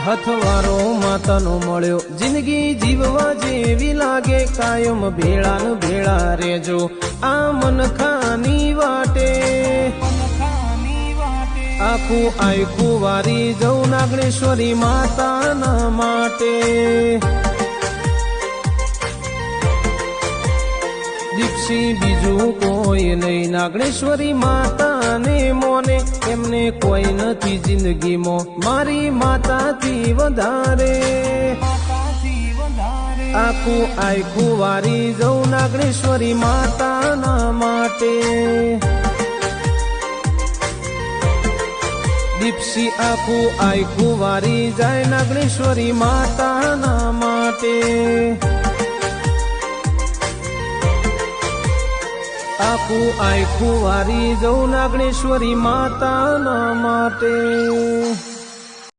હથવારો માતાનો મળ્યો જિંદગી જીવવા જેવી લાગે કાયમ ભેળા ને ભેળા રેજો આ મનખાની વાટે આખું આખું વારી જવું નાગણેશ્વરી માતાના માટે દીક્ષી બીજું કોઈ નહીં નાગણેશ્વરી માતાને મોને એમને કોઈ નથી જિંદગીમાં મારી માતાથી વધારે આખું આખું વારી જવું નાગણેશ્વરી માતાના માટે દીક્ષી આખું આખું વારી જાય નાગણેશ્વરી માતાના માટે આખું આખું વારી જવું નાગણેશ્વરી માતાના માટે।